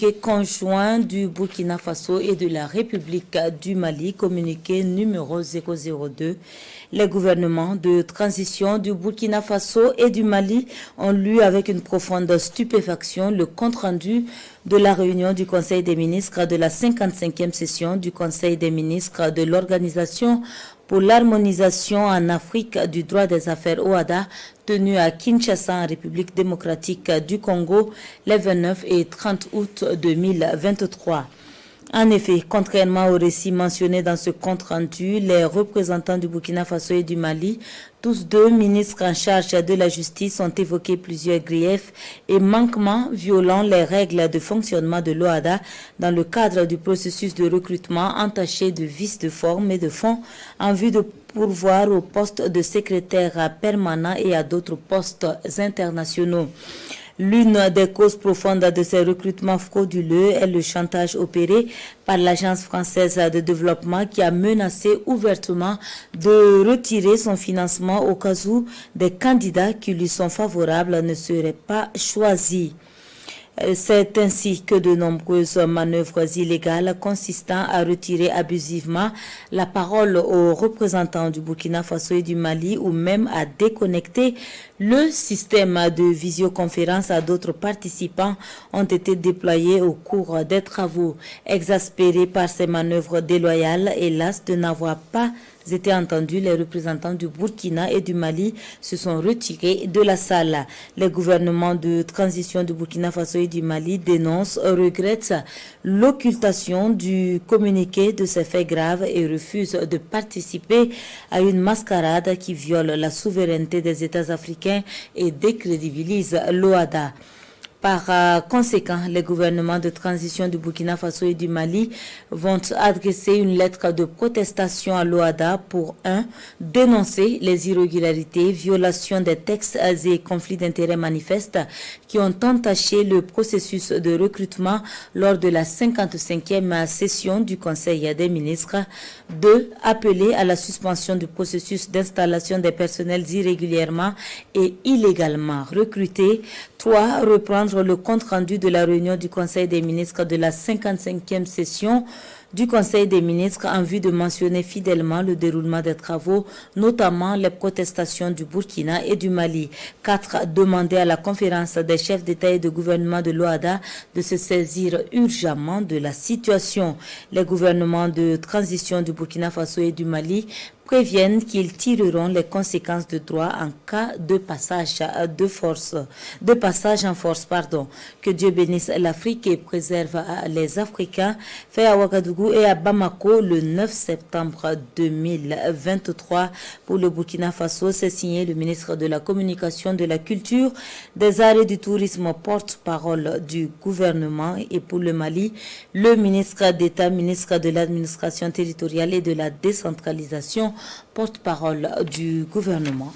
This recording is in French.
Conjoint du Burkina Faso et de la République du Mali, communiqué numéro 002. Les gouvernements de transition du Burkina Faso et du Mali ont lu avec une profonde stupéfaction le compte-rendu de la réunion du Conseil des ministres de la 55e session du Conseil des ministres de l'Organisation pour l'harmonisation en Afrique du droit des affaires OHADA, tenu à Kinshasa en République démocratique du Congo les 29 et 30 août 2023. En effet, contrairement au récit mentionné dans ce compte-rendu, les représentants du Burkina Faso et du Mali, tous deux ministres en charge de la justice, ont évoqué plusieurs griefs et manquements violant les règles de fonctionnement de l'OHADA dans le cadre du processus de recrutement entaché de vices de forme et de fond en vue de pourvoir au poste de secrétaire permanent et à d'autres postes internationaux. L'une des causes profondes de ces recrutements frauduleux est le chantage opéré par l'Agence française de développement qui a menacé ouvertement de retirer son financement au cas où des candidats qui lui sont favorables ne seraient pas choisis. C'est ainsi que de nombreuses manœuvres illégales consistant à retirer abusivement la parole aux représentants du Burkina Faso et du Mali ou même à déconnecter le système de visioconférence à d'autres participants ont été déployés au cours des travaux. Exaspérés par ces manœuvres déloyales, hélas de n'avoir pas été entendus, les représentants du Burkina et du Mali se sont retirés de la salle. Les gouvernements de transition du Burkina Faso et du Mali dénoncent, regrettent l'occultation du communiqué de ces faits graves et refusent de participer à une mascarade qui viole la souveraineté des États africains et décrédibilise l'OHADA. Par conséquent, les gouvernements de transition du Burkina Faso et du Mali vont adresser une lettre de protestation à l'OHADA pour 1. Dénoncer les irrégularités, violations des textes et conflits d'intérêts manifestes qui ont entaché le processus de recrutement lors de la 55e session du Conseil des ministres. 2. Appeler à la suspension du processus d'installation des personnels irrégulièrement et illégalement recrutés. 3. Reprendre le compte-rendu de la réunion du Conseil des ministres de la 55e session du Conseil des ministres en vue de mentionner fidèlement le déroulement des travaux, notamment les protestations du Burkina et du Mali. 4. Demander à la conférence des chefs d'État et de gouvernement de l'OHADA de se saisir urgemment de la situation. Les gouvernements de transition du Burkina Faso et du Mali préviennent qu'ils tireront les conséquences de droit en cas de passage en force. Que Dieu bénisse l'Afrique et préserve les Africains. Fait à Ouagadougou et à Bamako le 9 septembre 2023 pour le Burkina Faso. C'est signé le ministre de la Communication, de la Culture, des Arts et du Tourisme, porte-parole du gouvernement. Et pour le Mali, le ministre d'État, ministre de l'Administration territoriale et de la décentralisation, porte-parole du gouvernement.